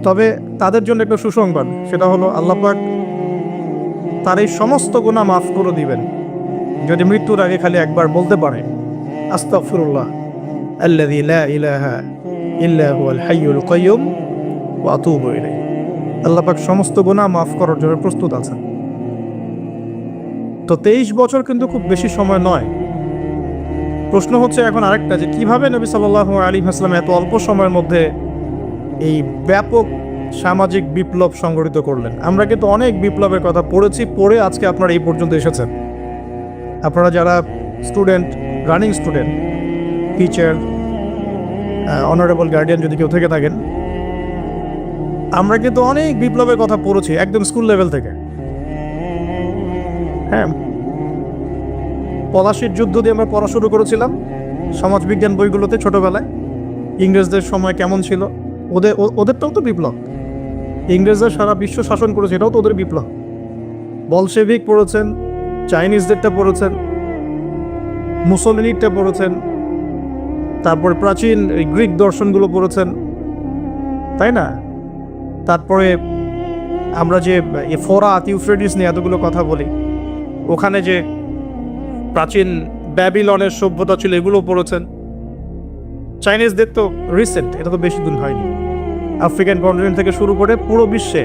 তবে তাদের জন্য একটা সুসংবাদ, সেটা হলো আল্লাহ পাক তার এই সমস্ত গুনাহ মাফ করে দিবেন যদি মৃত্যুর আগে খালি একবার বলতে পারে আস্তাগফিরুল্লাহ আল্লাযী লা ইলাহা ইল্লা হুয়াল হাইয়ুল কাইয়্যুম ওয়া আতুবু ইলাইহি। আল্লাহ পাক সমস্ত গুনাহ মাফ করার জন্য প্রস্তুত আছেন। তো 23 বছর কিন্তু খুব বেশি সময় নয়। প্রশ্ন হচ্ছে এখন আরেকটা, যে কিভাবে নবী সাল্লাল্লাহু আলাইহি ওয়াসাল্লাম এত অল্প সময়ের মধ্যে এই ব্যাপক সামাজিক বিপ্লব সংগঠিত করলেন। আমরা কিন্তু অনেক বিপ্লবের কথা পড়েছি, পড়ে আজকে আপনারা এই পর্যন্ত এসেছেন। আপনারা যারা student, running student, teacher, honourable guardian যদি কেউ থেকে থাকেন, আমরা কিন্তু অনেক বিপ্লবের কথা পড়েছি একদম স্কুল লেভেল থেকে। হ্যাঁ, পলাশির যুদ্ধ দিয়ে আমরা পড়া শুরু করেছিলাম সমাজবিজ্ঞান বইগুলোতে ছোটবেলায়। ইংরেজদের সময় কেমন ছিল, ওদেরটাও তো বিপ্লব। ইংরেজরা সারা বিশ্ব শাসন করেছে, এটাও তো ওদের বিপ্লব। বলশেভিক পড়েছেন, চাইনিজদেরটা পড়েছেন, মুসলিনিরটা পড়েছেন, তারপরে প্রাচীন গ্রিক দর্শনগুলো পড়েছেন, তাই না? তারপরে আমরা যে ফোরাত, ইউফ্রেটিস নিয়ে এতগুলো কথা বলি, ওখানে যে প্রাচীন ব্যাবিলনের সভ্যতা ছিল এগুলো পড়েছেন। চাইনিজদের তো রিসেন্ট, এটা তো বেশি দিন হয়নি। আফ্রিকান কন্টিনেন্ট থেকে শুরু করে পুরো বিশ্বে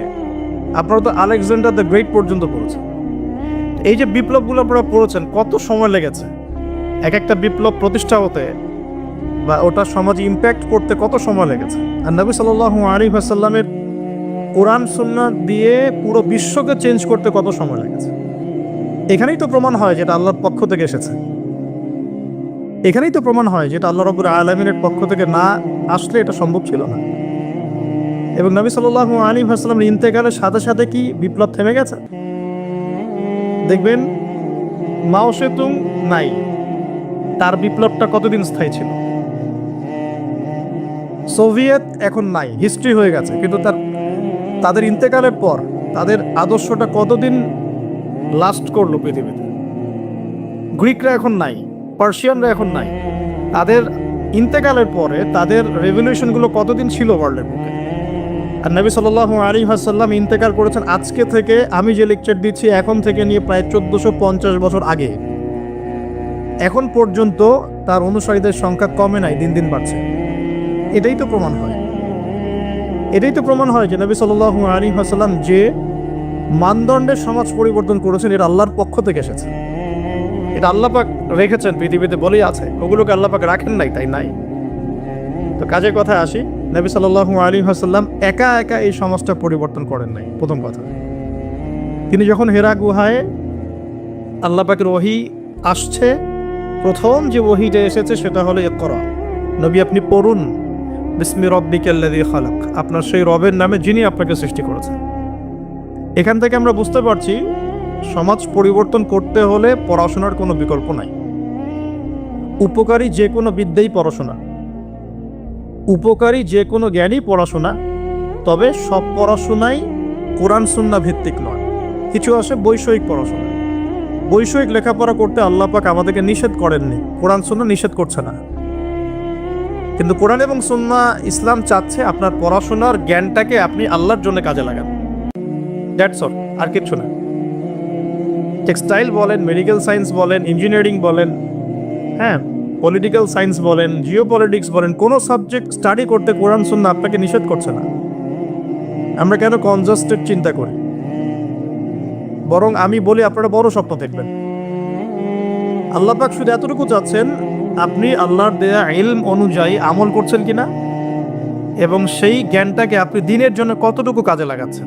আপনারা তো আলেকজান্ডার দ্য গ্রেট পর্যন্ত পড়েছেন। এই যে বিপ্লবগুলো আপনারা পড়েছেন, কত সময় লেগেছে এক একটা বিপ্লব প্রতিষ্ঠা হতে বা ওটা সমাজে ইম্প্যাক্ট করতে, কত সময় লেগেছে। আর নবী সাল্লাল্লাহু আলাইহি ওয়াসাল্লামের কোরআন সুন্নাহ দিয়ে পুরো বিশ্বকে চেঞ্জ করতে কত সময় লেগেছে। এখানেই তো প্রমাণ হয় যেটা আল্লাহর পক্ষ থেকে এসেছে। এখানেই তো প্রমাণ হয় যেটা আল্লাহ রাব্বুল আলামিনের পক্ষ থেকে না আসলে এটা সম্ভব ছিল না। এবং নবী সাল্লাল্লাহু আলাইহি ওয়াসাল্লামের ইন্তেকালের সাথে সাথে কি বিপ্লব থেমে গেছে? দেখবেন মাও সেতুং নাই, তার বিপ্লবটা কতদিন স্থায়ী ছিল। সোভিয়েত এখন নাই, হিস্ট্রি হয়ে গেছে, কিন্তু তাদের ইন্তেকালের পর তাদের আদর্শটা কতদিন লাস্ট করলো পৃথিবীতে। গ্রিকরা এখন নাই, পার্সিয়ানরা এখন নাই, তাদের ইন্তেকালের পরে তাদের রেভলিউশনগুলো কতদিন ছিল ওয়ার্ল্ডের বুকে। আর নবী সাল্লাল্লাহু আলাইহি ওয়াসাল্লাম ইন্তেকাল করেছেন আজকে থেকে, আমি যে লেকচার দিচ্ছি এখন থেকে নিয়ে প্রায় 1450 বছর আগে। এখন পর্যন্ত তার অনুসারীদের সংখ্যা কমে নাই, দিন দিন বাড়ছে। এটাই তো প্রমাণ হয়, এটাই তো প্রমাণ হয় যে নবী সাল্লাল্লাহু আলাইহি ওয়াসাল্লাম যে মানদণ্ডের সমাজ পরিবর্তন করেছেন, এটা আল্লাহর পক্ষ থেকে এসেছে। এটা আল্লাহ পাক রেখেছেন পৃথিবীতে বলেই আছে, ওগুলোকে আল্লাহ পাক রাখেন নাই, তাই নাই। তো কাজের কথা আসি, নবী সাল্লাল্লাহু আলাইহি ওয়াসাল্লাম একা একা এই সমাজটা পরিবর্তন করেন নাই। প্রথম কথা, তিনি যখন হেরা গুহায় আল্লাহ পাকের ওহী আসছে, প্রথম যে ওহীটা এসেছে সেটা হলো ইকরা, নবী আপনি পড়ুন বিসমি রাব্বিকাল্লাযী খালাক, আপনার সেই রবের নামে যিনি আপনাকে সৃষ্টি করেছেন। এখান থেকে আমরা বুঝতে পারছি সমাজ পরিবর্তন করতে হলে পড়াশোনার কোনো বিকল্প নাই। উপকারী যে কোনো বিদ্যাই পড়াশোনা, উপকারী যে কোনো জ্ঞানই পড়াশোনা। তবে সব পড়াশোনাই কোরআন সুন্নাহ ভিত্তিক নয়, কিছু আসে বৈষয়িক পড়াশোনা। বৈষয়িক লেখাপড়া করতে আল্লাহ পাক আমাদেরকে নিষেধ করেননি, কোরআন সুন্নাহ নিষেধ করছে না। কিন্তু কোরআন এবং সুন্নাহ ইসলাম চাচ্ছে আপনার পড়াশোনার জ্ঞানটাকে আপনি আল্লাহর জন্য কাজে লাগান, দ্যাটস অল, আর কিচ্ছু না। টেক্সটাইল বলেন, মেডিকেল সায়েন্স বলেন, ইঞ্জিনিয়ারিং বলেন, হ্যাঁ পলিটিক্যাল সায়েন্স বলেন, জিওপলিটিক্স বলেন, কোনো সাবজেক্ট স্টাডি করতে কোরআন সুন্নাহ আপনাকে নিষেধ করছে না। আমরা কেন কনজাস্টেড চিন্তা করি? বরং আমি বলি আপনারা বড় স্বপ্ন দেখবেন। আল্লাহ পাক শুধু এতটুকু চাচ্ছেন আপনি আল্লাহর দেয়া ইলম অনুযায়ী আমল করছেন কিনা, এবং সেই জ্ঞানটাকে আপনি দিনের জন্য কতটুকু কাজে লাগাচ্ছেন।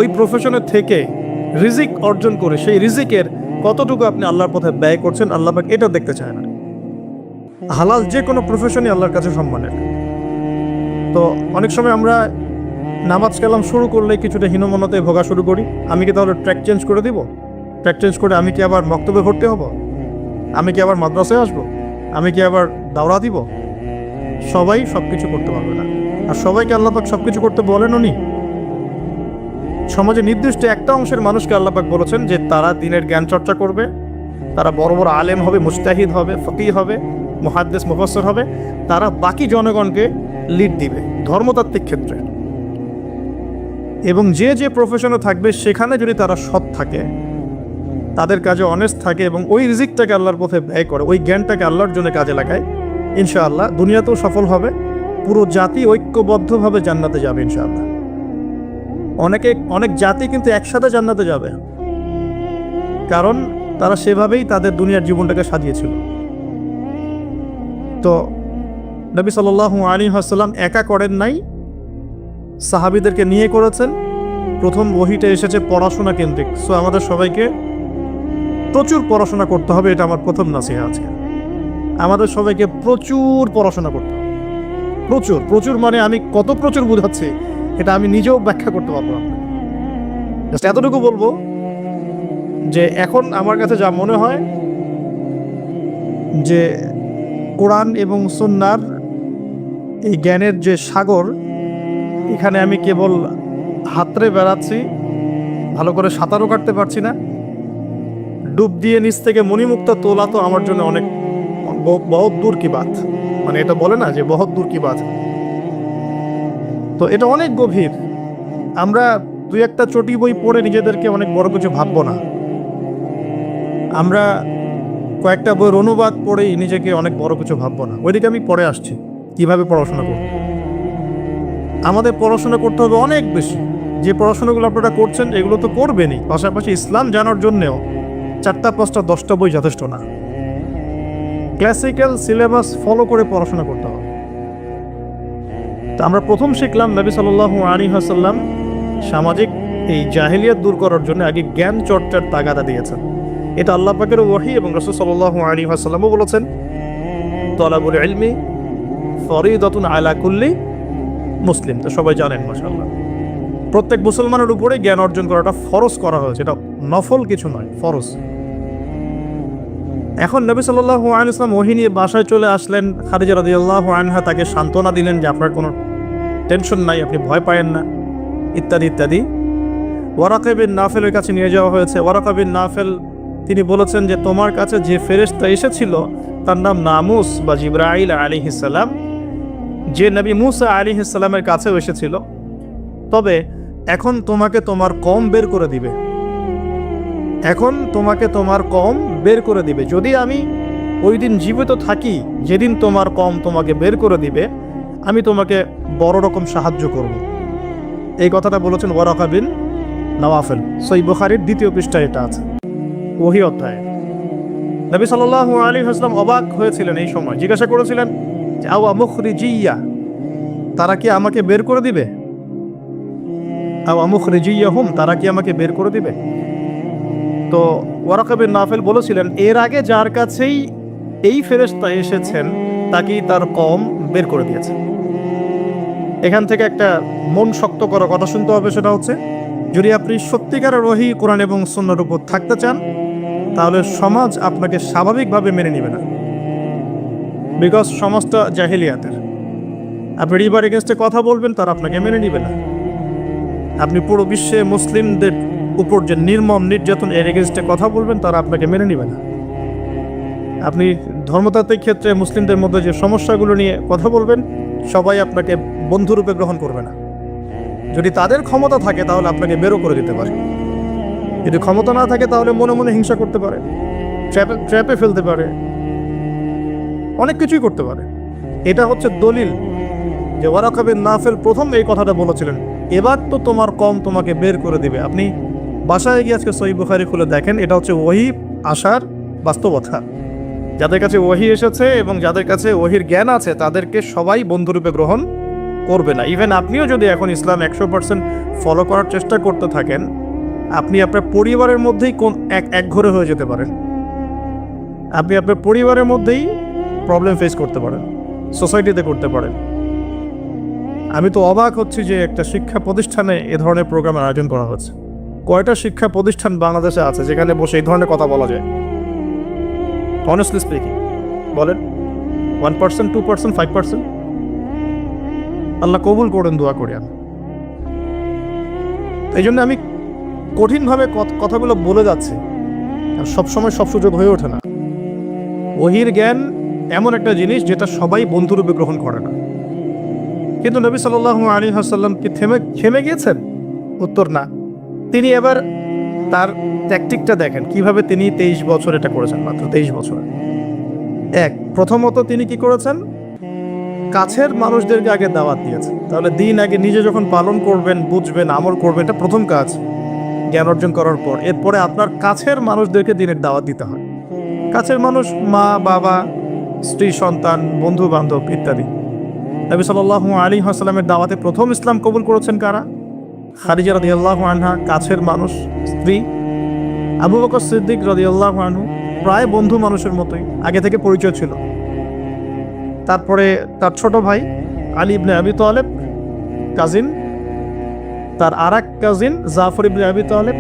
ওই প্রফেশনের থেকে রিজিক অর্জন করে সেই রিজিকের কতটুকু আপনি আল্লাহর পথে ব্যয় করছেন, আল্লাহ পাক এটা দেখতে চায় না। হালাল যে কোনো প্রফেশনই আল্লাহর কাছে সম্মানের। তো অনেক সময় আমরা নামাজ কালাম শুরু করলে কিছুটা হীনমন্যতে ভোগা শুরু করি। আমি কি তাহলে ট্র্যাক চেঞ্জ করে দিব? ট্র্যাক চেঞ্জ করে আমি কি আবার মক্তবে ভর্তি হব? আমি কি আবার মাদ্রাসায় আসবো? আমি কি আবার দাওরা দিব? সবাই সব কিছু করতে পারবে না, আর সবাইকে আল্লাহ পাক সব কিছু করতে বলেনও নি। সমাজে নির্দিষ্ট একটা অংশের মানুষকে আল্লাহ পাক বলেছেন যে তারা দিনের জ্ঞান চর্চা করবে, তারা বড় বড় আলেম হবে, মুজতাহিদ হবে, ফকিহ হবে, মুহাদ্দিস মুফাসসির হবে, তারা বাকি জনগণকে লিড দিবে, ধর্মতাত্ত্বিক ক্ষেত্রে, এবং যে যে প্রফেশনে থাকবে সেখানে যদি তারা সৎ থাকে, তাদের কাজে অনেস্ট থাকে এবং ওই রিজিকটাকে আল্লাহর পথে ব্যয় করে, ওই জ্ঞানটাকে আল্লাহর জন্য কাজে লাগায়, ইনশাআল্লাহ দুনিয়াতেও সফল হবে, পুরো জাতি ঐক্যবদ্ধভাবে জান্নাতে যাবে ইনশাআল্লাহ। অনেক জাতি কিন্তু একসাথে জান্নাতে যাবে, কারণ তারা সেভাবেই তাদের দুনিয়ার জীবনটাকে সাজিয়েছিল। তো নবী সাল্লাল্লাহু আলাইহি ওয়াসাল্লাম একা করেন নাই, সাহাবীদেরকে নিয়ে করেছেন। প্রথম ওহীটা এসেছে পড়াশোনা কেন্দ্রিক। সো আমাদের সবাইকে প্রচুর পড়াশোনা করতে হবে, এটা আমার প্রথম নাসিহা আজকে। আমাদের সবাইকে প্রচুর পড়াশোনা করতে হবে, প্রচুর প্রচুর, মানে আমি কত প্রচুর বোঝাচ্ছি এটা আমি নিজেও ব্যাখ্যা করতে পারবো না। জাস্ট এতটুকু বলবো যে এখন আমার কাছে যা মনে হয় যে কোরআন এবং সুন্নাহর এই জ্ঞানের যে সাগর, এখানে আমি কেবল হাতড়ে বেড়াচ্ছি, ভালো করে সাঁতারও কাটতে পারছি না। ডুব দিয়ে নিচ থেকে মণিমুক্তা তোলা তো আমার জন্য অনেক বহুত দূর কি বাত, মানে এটা বলে না যে বহুত দূর কি বাত, তো এটা অনেক গভীর। আমরা দুই একটা চটি বই পড়ে নিজেদেরকে অনেক বড় কিছু ভাববো না। আমরা কয়েকটা বইয়ের অনুবাদ পড়েই নিজেকে অনেক বড় কিছু ভাববো না। ওইদিকে আমি পরে আসছি কিভাবে পড়াশোনা করব। আমাদের পড়াশোনা করতে হবে অনেক বেশি। যে পড়াশোনাগুলো আপনারা করছেন এগুলো তো করবেনই, পাশাপাশি ইসলাম জানার জন্যেও 4টা 5টা 10টা বই যথেষ্ট না। ক্লাসিক্যাল সিলেবাস ফলো করে পড়াশোনা করতে হবে। তো আমরা প্রথম শিখলাম নবী সাল্লাল্লাহু আলাইহি ওয়াসাল্লাম সামাজিক এই জাহেলিয়াত দূর করার জন্য আগে জ্ঞান চর্চার তাগাদা দিয়েছেন। এটা আল্লাহ পাকের ওহী এবং রাসূল সাল্লাল্লাহু আলাইহি ওয়াসাল্লামও বলেছেন, তালাবুল ইলমি ফরিদাতুন আলা কুল্লি মুসলিম। তো সবাই জানেন মাশাআল্লাহ, প্রত্যেক মুসলমানের উপরে জ্ঞান অর্জন করাটা ফরজ করা হয়েছে, এটা নফল কিছু নয়, ফরজ। এখন নবী সাল্লাল্লাহু আলাইহি ওয়াসাল্লাম ওহী নিয়ে বাসায় চলে আসলেন। খাদিজা রাদিয়াল্লাহু আনহা তাকে সান্ত্বনা দিলেন যে আপনার কোনো টেনশন নাই, আপনি ভয় পায়েন না, ইত্যাদি ইত্যাদি। ওয়ারাকা বিন নাফেলের কাছে নিয়ে যাওয়া হয়েছে। ওয়ারাকা বিন নাফেল তিনি বলেছেন যে তোমার কাছে যে ফেরেশতা এসেছিল তার নাম নামুস বা জিবরাইল আলাইহিস সালাম, যে নবী মুসা আলাইহিস সালামের কাছেও এসেছিল। তবে এখন তোমাকে তোমার কওম বের করে দিবে, এখন তোমাকে তোমার কওম বের করে দিবে। যদি আমি ওই দিন জীবিত থাকি যেদিন তোমার কওম তোমাকে বের করে দিবে, আমি তোমাকে বড় রকম সাহায্য করব। এই কথাটা বলেছেন ওয়ারাকা বিন নাওয়াফেল। সহিহ বুখারীর 2য় পৃষ্ঠায় এটা আছে, ওহী অধ্যায়ে। নবী সাল্লাল্লাহু আলাইহি ওয়াসাল্লাম অবাক হয়েছিলেন এই সময়, জিজ্ঞাসা করেছিলেন যে আওয়া মুখরিজিয়া, তারা কি আমাকে বের করে দিবে? আওয়া মুখরিজিয়াহুম, তারা কি আমাকে বের করে দিবে? তো ওয়ারাকা বিন নাফেল বলেছিলেন এর আগে যার কাছেই এই ফেরেশতা এসেছেন তাকেই তার কওম বের করে দিয়েছে। এখান থেকে একটা মন শক্ত করা কথা শুনতে হবে, সেটা হচ্ছে যদি আপনি সত্যিকারের ওহী কোরআন এবং সুন্নাহর উপর থাকতে চান তাহলে সমাজ আপনাকে স্বাভাবিকভাবে মেনে নেবে না, বিকজ সমাজটা জাহেলিয়াতের। আপনি রিবার এগেনস্টে কথা বলবেন, তারা আপনাকে মেনে নেবে না। আপনি পুরো বিশ্বে মুসলিমদের উপর যে নির্মম নির্যাতন, এর এগেনস্টে কথা বলবেন, তারা আপনাকে মেনে নেবে না। আপনি ধর্মতাত্ত্বিক ক্ষেত্রে মুসলিমদের মধ্যে যে সমস্যাগুলো নিয়ে কথা বলবেন, সবাই আপনাকে বন্ধুরূপে গ্রহণ করবে না। যদি তাদের ক্ষমতা থাকে তাহলে আপনাকে বেরো করে দিতে পারে, যদি ক্ষমতা না থাকে তাহলে মনে মনে হিংসা করতে পারে, ট্র্যাপে ফেলতে পারে, অনেক কিছুই করতে পারে। এটা হচ্ছে দলিল যে ওয়ারাকা বিন নাফেল প্রথম এই কথাটা বলেছিলেন, এবার তো তোমার কওম তোমাকে বের করে দিবে। আপনি বাসায় গিয়ে আজকে সহিহ বুখারী খুলে দেখেন, এটা হচ্ছে ওহী আসার বাস্তবতা। যাদের কাছে ওহী এসেছে এবং যাদের কাছে ওহীর জ্ঞান আছে তাদেরকে সবাই বন্ধুরূপে গ্রহণ করবে না। ইভেন আপনিও যদি এখন ইসলাম 100% ফলো করার চেষ্টা করতে থাকেন, আপনি আপনার পরিবারের মধ্যেই এক ঘরে হয়ে যেতে পারেন। আপনি আপনার পরিবারের মধ্যেই প্রবলেম ফেস করতে পারেন, সোসাইটিতে করতে পারেন। আমি তো অবাক হচ্ছি যে একটা শিক্ষা প্রতিষ্ঠানে এ ধরনের প্রোগ্রামের আয়োজন করা হচ্ছে। কয়টা শিক্ষা প্রতিষ্ঠান বাংলাদেশে আছে যেখানে বসে এই ধরনের কথা বলা যায়? অনেস্টলি স্পিকিং বলেন, 1%, 2%, 5%? আল্লাহ কবুল করেন, দোয়া করি আমি। এই জন্য আমি কঠিনভাবে কথাগুলো বলে যাচ্ছি, সবসময় সব সুযোগ হয়ে ওঠে না। ওহীর জ্ঞান এমন একটা জিনিস যেটা সবাই বন্ধুরূপে গ্রহণ করে না। কিন্তু নবী সাল্লাল্লাহু আলাইহি ওয়াসাল্লাম কি থেমে গিয়েছেন? উত্তর না। তিনি এবার তার ট্যাকটিকটা দেখেন কিভাবে তিনি 23 বছর এটা করেছেন, মাত্র 23 বছর। প্রথমত তিনি কি করেছেন? কাছের মানুষদেরকে আগে দাওয়াত দিয়েছেন। তাহলে দিন আগে নিজে যখন পালন করবেন, বুঝবেন, আমল করবেন, এটা প্রথম কাজ জ্ঞান অর্জন করার পর। এরপরে আপনার কাছের মানুষদেরকে দিনের দাওয়াত দিতে হয়। কাছের মানুষ মা, বাবা, স্ত্রী, সন্তান, বন্ধু বান্ধব ইত্যাদি। নবী সাল্লাল্লাহু আলাইহি ওয়াসাল্লামের দাওয়াতে প্রথম ইসলাম কবুল করেছেন কারা? খাদিজা রাদিয়াল্লাহু আনহা, কাছের মানুষ, স্ত্রী। আবু বকর সিদ্দিক রাদিয়াল্লাহু আনহু, প্রায় বন্ধু মানুষের মতোই, আগে থেকে পরিচয় ছিল। তারপরে তার ছোট ভাই আলী ইবনে আবি তালেব, কাজিন। তার আর এক কাজিন জাফর ইবনে আবি তালেব,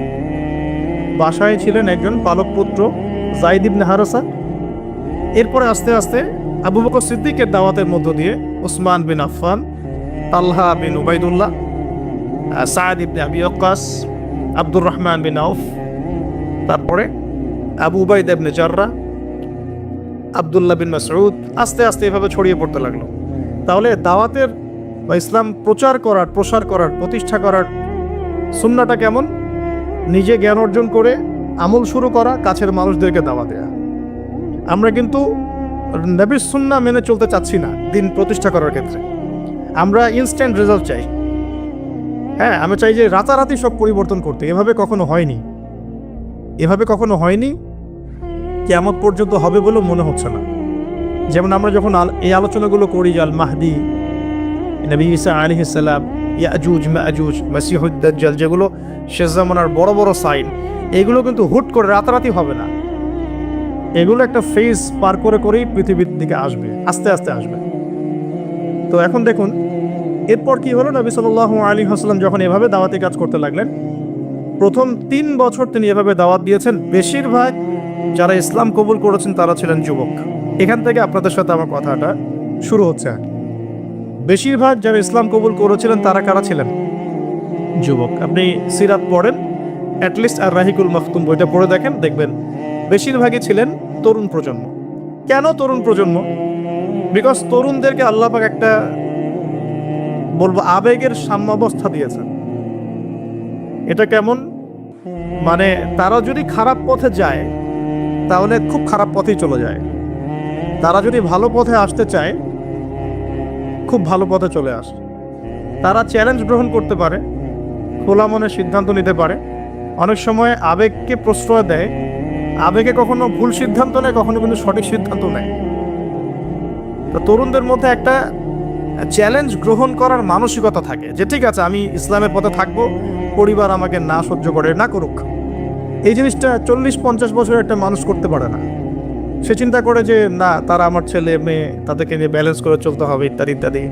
বাসায় ছিলেন একজন পালক পুত্র যায়েদ ইবনে হারেসা। এরপরে আস্তে আস্তে আবু বকর সিদ্দিকের দাওয়াতের মধ্য দিয়ে উসমান বিন আফফান, তালহা বিন উবাইদুল্লাহ, সাদ ইবনে আবি ওয়াক্কাস, আব্দুর রহমান বিন আউফ, তারপরে আবু উবাইদা ইবনে জাররাহ, আব্দুল্লাহ বিন মাসউদ, আস্তে আস্তে এভাবে ছড়িয়ে পড়তে লাগলো। তাহলে দাওয়াতের বা ইসলাম প্রচার করার, প্রসার করার, প্রতিষ্ঠা করার সুন্নাহটা কেমন? নিজে জ্ঞান অর্জন করে আমল শুরু করা, কাছের মানুষদেরকে দাওয়া দেয়া। আমরা কিন্তু নবীর সুন্নাহ মেনে চলতে চাচ্ছি না দিন প্রতিষ্ঠা করার ক্ষেত্রে। আমরা ইনস্ট্যান্ট রেজাল্ট চাই। হ্যাঁ, আমি চাই যে রাতারাতি সব পরিবর্তন করতে। এভাবে কখনো হয়নি, এভাবে কখনো হয়নি, কিয়ামত পর্যন্ত হবে বলে মনে হচ্ছে না। যেমন আমরা যখন এই আলোচনাগুলো করি যে আল মাহদি, নবী ঈসা আলাইহিস সালাম, ইয়াজুজ মাজুজ, মাসিহুদ দাজ্জাল, যেগুলো শেষ জামানার বড় বড় সাইন, এগুলো কিন্তু হুট করে রাতারাতি হবে না। এগুলো একটা ফেজ পার করে করেই পৃথিবীর দিকে আসবে, আস্তে আস্তে আসবে। তো এখন দেখুন এরপর কি হলো। নবী সাল্লাল্লাহু আলাইহি ওয়াসাল্লাম যখন এভাবে দাওয়াতি কাজ করতে লাগলেন, প্রথম 3 বছর তিনি এভাবে দাওয়াত দিয়েছেন। বেশিরভাগ যারা ইসলাম কবুল করেছেন তারা ছিলেন যুবক। এখান থেকে আপনাদের সাথে আমার কথাটা শুরু হচ্ছে। বেশিরভাগ যারা ইসলাম কবুল করেছিলেন তারা কারা ছিলেন? যুবক। আপনি সিরাত পড়েন, অ্যাটলিস্ট আর রাহিকুল মাখতুম বইটা পড়ে দেখেন, দেখবেন বেশিরভাগই ছিলেন তরুণ প্রজন্ম। কেন তরুণ প্রজন্ম? বিকজ তরুণদেরকে আল্লাহ পাক একটা বলবো আবেগের সাম্যাবস্থা দিয়েছেন। এটা কেমন? মানে তারা যদি খারাপ পথে যায় তাহলে খুব খারাপ পথেই চলে যায়। তারা যদি ভালো পথে আসতে চায় খুব ভালো পথে চলে আসে। তারা চ্যালেঞ্জ গ্রহণ করতে পারে, খোলা মনে সিদ্ধান্ত নিতে পারে। অনেক সময় আবেগকে প্রশ্রয় দেয়, আবেগে কখনো ভুল সিদ্ধান্ত নেয়, কখনো কিন্তু সঠিক সিদ্ধান্ত নেয়। তো তরুণদের মধ্যে একটা চ্যালেঞ্জ গ্রহণ করার মানসিকতা থাকে যে ঠিক আছে আমি ইসলামের পথে থাকবো, পরিবার আমাকে না সহ্য করে না করুক। এই জিনিসটা 40-50 বছরের একটা মানুষ করতে পারে না। সে চিন্তা করে যে না, তারা আমার ছেলে মেয়ে, তাদেরকে নিয়ে ব্যালেন্স করে চলতে হবে ইত্যাদি ইত্যাদি।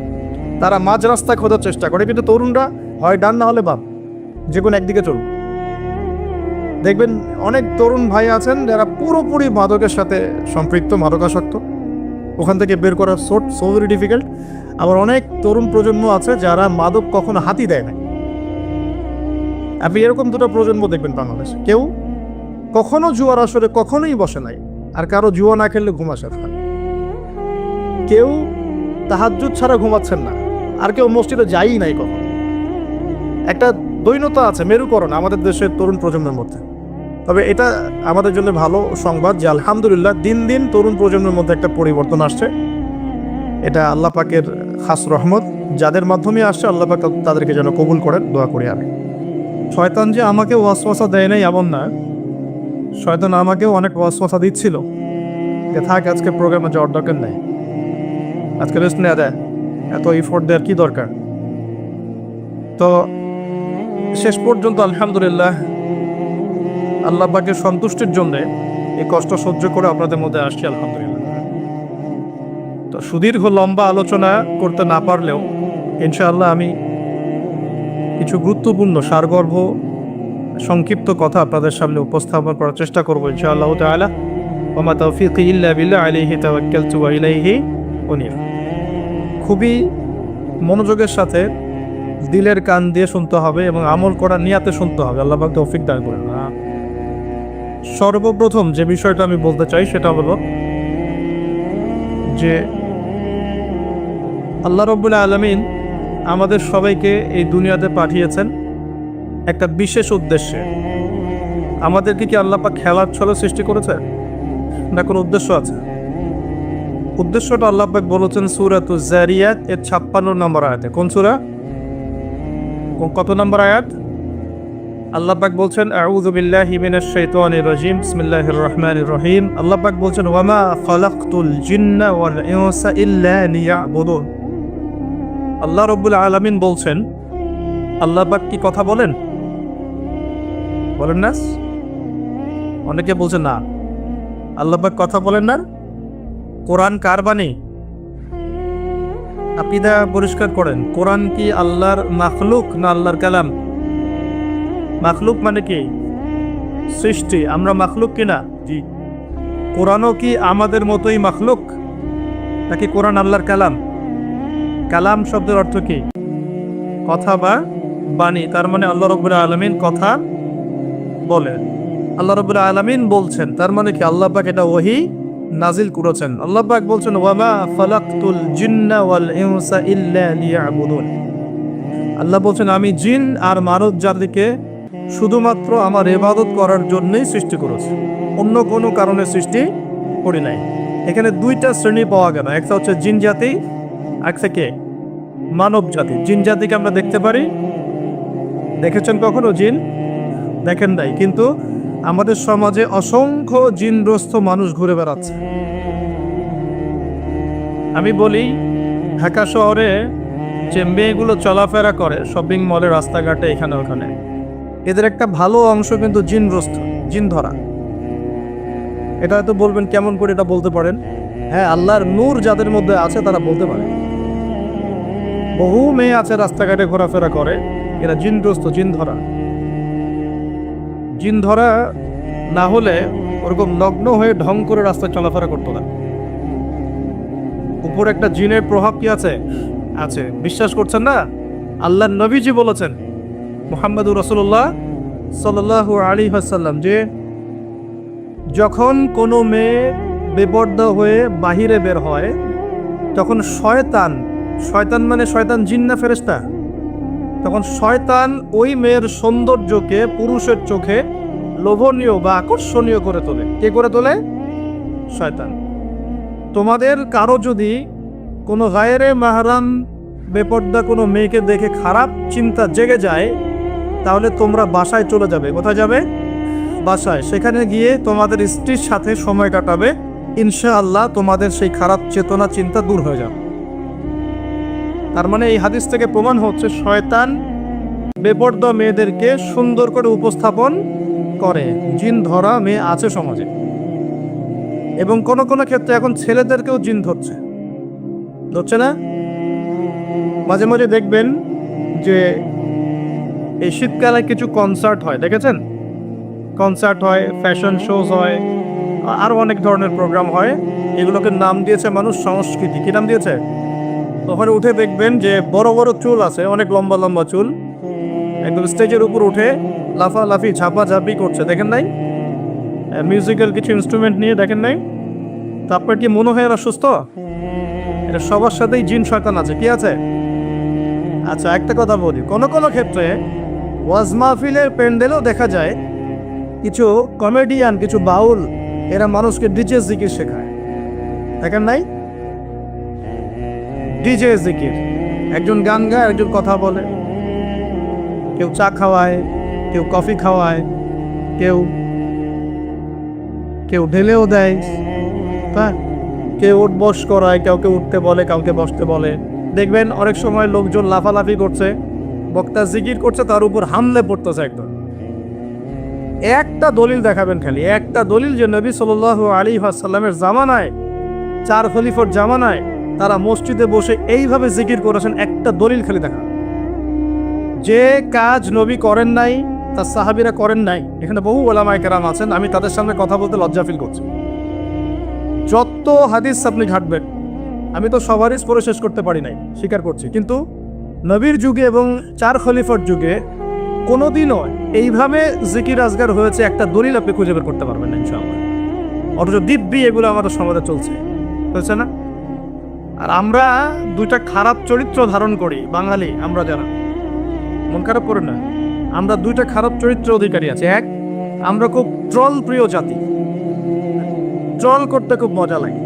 তারা মাঝ রাস্তা খোঁজার চেষ্টা করে। কিন্তু তরুণরা হয় ডান না হলে বাম, যে কোনো একদিকে চলবে। দেখবেন অনেক তরুণ ভাই আছেন যারা পুরোপুরি মাদকের সাথে সম্পৃক্ত, মাদকাসক্ত, ওখান থেকে বের করা সো ভেরি ডিফিকাল্ট। আবার অনেক তরুণ প্রজন্ম আছে যারা মাদক কখনো হাতি দেয় না। আপনি এরকম দুটো প্রজন্ম দেখবেন বাংলাদেশে। কেউ কখনো জুয়ার আসরে কখনোই বসে নাই, আর কারো জুয়া না খেললে ঘুম আসে না। কেউ তাহাজ্জুদ ছাড়া ঘুমাচ্ছেন না, আর কেউ মসজিদে যায়ই নাই কখনো। একটা দৈন্যতা আছে, মেরুকরণ আমাদের দেশের তরুণ প্রজন্মের মধ্যে। তবে এটা আমাদের জন্য ভালো সংবাদ যে আলহামদুলিল্লাহ দিন দিন তরুণ প্রজন্মের মধ্যে একটা পরিবর্তন আসছে। এটা আল্লাহ পাকের খাস রহমত। যাদের মাধ্যমে আসছে আল্লাহ পাক তাদেরকে যেন কবুল করেন, দোয়া করি আমি। শয়তান যে আমাকে ওয়াসওয়াসা দেয় নাই এমন না, শয়তান আমাকেও অনেক ওয়াসওয়াসা দিচ্ছিল যে থাক আজকে প্রোগ্রামে যাওয়ার দরকার নেই, আজকে রেস্ট নেওয়া দেয়, এত ইফোর্ট দেওয়ার কি দরকার। তো শেষ পর্যন্ত আলহামদুলিল্লাহ আল্লাহ পাকের সন্তুষ্টির জন্য এই কষ্ট সহ্য করে আপনাদের মধ্যে আসছি আলহামদুলিল্লাহ। তো সুদীর্ঘ লম্বা আলোচনা করতে না পারলেও ইনশাআল্লাহ আমি কিছু গুরুত্বপূর্ণ সারগর্ভ সংক্ষিপ্ত কথা আপনাদের সামনে উপস্থাপন করার চেষ্টা করবো ইনশাআল্লাহ তাআলা। ওয়া মা তাওফীকি ইল্লা বিল্লাহ আলাইহি তাওয়াক্কালতু ওয়া ইলাইহি উনীব। খুবই মনোযোগের সাথে দিলের কান দিয়ে শুনতে হবে এবং আমল করার নিয়াতে শুনতে হবে। আল্লাহ পাক তৌফিক দান করেন। সর্বপ্রথম যে বিষয়টা আমি বলতে চাই সেটা হলো যে আল্লাহ রাব্বুল আলামিন আমাদের সবাইকে এই দুনিয়াতে পাঠিয়েছেন একটা বিশেষ উদ্দেশ্যে। আমাদেরকে কি আল্লাহ পাক খেলার ছলে সৃষ্টি করেছে, না কোনো উদ্দেশ্য আছে? উদ্দেশ্যটা আল্লাহ পাক বলেছেন সূরাতুজ যারিয়াত এর 56 নম্বর আয়াতে। কোন সূরা, কত নম্বর আয়াত? আল্লাহ পাক বলছেন আউযু বিল্লাহি মিনাশ শাইতানির রাজিম বিসমিল্লাহির রহমানির রহিম। আল্লাহ পাক বলছেন ওয়ামা খালাকতুল জিন্না ওয়াল ইনসা ইল্লা লিয়াবুদুন। আল্লাহ রাব্বুল আলামিন বলছেন, আল্লাহ পাক কি কথা বলেন? বলেন না? অনেকে বলছে না, আল্লাহ পাক কথা বলেন না। কোরআন কার বাণী? আকিদা পরিষ্কার করেন। কোরআন কি আল্লাহর মাখলুক না আল্লাহর কালাম? মাখলুক মানে কি? সৃষ্টি। আমরা মাখলুক কিনা? জি। কোরআনও কি আমাদের মতোই মাখলুক, নাকি কোরআন আল্লাহর কালাম? কালাম শব্দের অর্থ কি? কথা বা বাণী। তার মানে আল্লাহ রাব্বুল আলামিন কথা বলেন, আল্লাহ রাব্বুল আলামিন বলছেন। তার মানে কি আল্লাহ পাক এটা ওহী নাজিল করেছেন। আল্লাহ পাক বলছেন ওয়ামা খালাকতুল জিন্না ওয়াল ইনসা ইল্লা লিয়াবুদুন। আল্লাহ বলছেন আমি জিন আর মানব জাতিকে শুধুমাত্র আমার ইবাদত করার জন্যই সৃষ্টি করেছি, অন্য কোনো কারণে সৃষ্টি করি নাই। এখানে দুইটা শ্রেণী পাওয়া গেল, একটা হচ্ছে জিন জাতি, একটা কে? মানব জাতি। জিন জাতিকে আমরা দেখতে পারি, দেখেছেন কখনো জিন? দেখেন নাই, কিন্তু আমাদের সমাজে অসংখ্য জিনগ্রস্ত মানুষ ঘুরে বেড়াচ্ছে। আমি বলি ঢাকা শহরে যে মেয়েগুলো চলাফেরা করে শপিং মলে, রাস্তাঘাটে, এখানে ওখানে, এদের একটা ভালো অংশ কিন্তু জিনগ্রস্ত, জিন ধরা। এটা হয়তো বলবেন কেমন করে এটা বলতে পারেন? হ্যাঁ, আল্লাহর নূর যাদের মধ্যে আছে তারা বলতে পারে। বহু মেয়ে আছে রাস্তাঘাটে ঘোরাফেরা করে, এরা জিনগ্রস্ত, জিন ধরা। জিন ধরা না হলে ওরকম নগ্ন হয়ে ঢং করে রাস্তায় চলাফেরা করতো না। উপর একটা জিনের প্রভাব কি আছে? আছে। বিশ্বাস করছেন না? আল্লাহর নবীজি বলেছেন, মুহাম্মদুর রাসূলুল্লাহ সাল্লাল্লাহু আলাইহি ওয়াসাল্লাম, যে যখন কোনো মেয়ে বেপর্দা হয়ে বাহিরে বের হয় তখন শয়তান, শয়তান মানে শয়তান জিন না ফেরেশতা, তখন শয়তান ওই মেয়ের সৌন্দর্যকে পুরুষের চোখে লোভনীয় বা আকর্ষণীয় করে তোলে। কে করে তোলে? শয়তান। তোমাদের কারো যদি কোনো গায়রে মাহরাম বেপর্দা কোনো মেয়েকে দেখে খারাপ চিন্তা জেগে যায়, তাহলে তোমরা বাসায় চলে যাবে। কোথায় যাবে? বাসায়। সেখানে গিয়ে তোমাদের স্ত্রীর সাথে সময় কাটাবে, ইনশাআল্লাহ তোমাদের সেই খারাপ চেতনা চিন্তা দূর হয়ে যাবে। তার মানে এই হাদিস থেকে প্রমাণ হচ্ছে শয়তান বেপর্দা মেয়েদেরকে সুন্দর করে উপস্থাপন করে। জিন ধরা মেয়ে আছে সমাজে, এবং কোন কোন ক্ষেত্রে এখন ছেলেদেরকেও জিন ধরছে না? মাঝে মাঝে দেখবেন যে এই শীতকালে কিছু কনসার্ট হয়, দেখেছেন? কনসার্ট হয়, ফ্যাশন শোজ হয়, আরও অনেক ধরনের প্রোগ্রাম হয়। এগুলোকে নাম দিয়েছে মানুষ সংস্কৃতি। কি নাম দিয়েছে? ওখানে উঠে দেখবেন যে বড় বড় চুল আছে, অনেক লম্বা লম্বা চুল, একদম স্টেজের উপর উঠে লাফালাফি ঝাপাঝাপি করছে। দেখেন নাই? মিউজিক্যাল কিছু ইনস্ট্রুমেন্ট নিয়ে, দেখেন নাই? তো আপনার কি মনে হয় এরা সুস্থ? এটা সবার সাথেই জিন শয়তান আছে। কি আছে? আচ্ছা, একটা কথা বলি, কোনো কোনো ক্ষেত্রে ওয়াজ মাহফিলের প্যান্ডেলেও দেখা যায় কিছু কমেডিয়ান, কিছু বাউল, এরা মানুষকে ডিজে জিকির শেখায়। দেখেন নাই? ডিজে জিকির, একজন গান গায়, একজন কথা বলে, কেউ চা খাওয়ায়, কেউ কফি খাওয়ায়, কেউ কেউ ঢেলেও দেয়, হ্যাঁ, কেউ উঠ বস করায়, কাউকে উঠতে বলে, কাউকে বসতে বলে। দেখবেন অনেক সময় লোকজন লাফালাফি করছে, বক্তা জিকির করছে, তার উপর হামলে পড়তেছে একদম। একটা দলিল দেখাবেন, খালি একটা দলিল, যে নবী সাল্লাল্লাহু আলাইহি ওয়াসাল্লামের জামানায়, 4 খলিফার জামানায় তারা মসজিদে বসে এইভাবে জিকির করেছেন। একটা দলিল খালি দেখা। যে কাজ নবী করেন নাই, তার সাহাবীরা করেন নাই। এখানে বহু ওলামায়ে কেরাম আছেন, আমি তাদের সামনে কথা বলতে লজ্জা ফিল করছি। যত হাদিস আপনি ঘাটবেন, আমি তো সবারই পড়ে শেষ করতে পারি নাই, স্বীকার করছি, কিন্তু নবীর যুগে এবং 4 খলিফার যুগে কোনোদিনও এইভাবে জিকির আজগার হয়েছে একটা দলিল আপনি খুঁজে বের করতে পারবেন না ইনশাআল্লাহ। অথচ দিব্যি এগুলো আমাদের সমাজে চলছে না? আর আমরা দুইটা খারাপ চরিত্র ধারণ করি, বাঙালি আমরা যারা, মন খারাপ করে না, আমরা দুইটা খারাপ চরিত্র অধিকারী আছে। এক, আমরা খুব ট্রল প্রিয় জাতি, ট্রল করতে খুব মজা লাগে।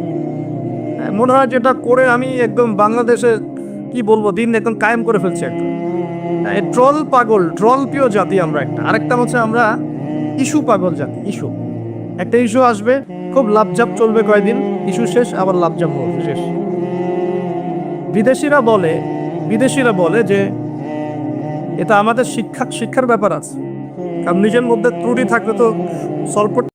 মনে হয় যেটা করে আমি একদম বাংলাদেশে কি বলবো দিন একদম কায়েম করে ফেলছি একদম। ট্রল পাগল, ট্রল প্রিয় জাতি আমরা একটা। আরেকটা হচ্ছে আমরা ইস্যু পাগল জাতি। ইস্যু, একটা ইস্যু আসবে, খুব লাভঝাপ চলবে কয়েকদিন, ইস্যু শেষ, আবার লাভঝাপ শেষ। বিদেশিরা বলে যে এটা আমাদের শিক্ষার ব্যাপার আছে, কারণ নিজের মধ্যে ত্রুটি থাকলে তো সলভ করতে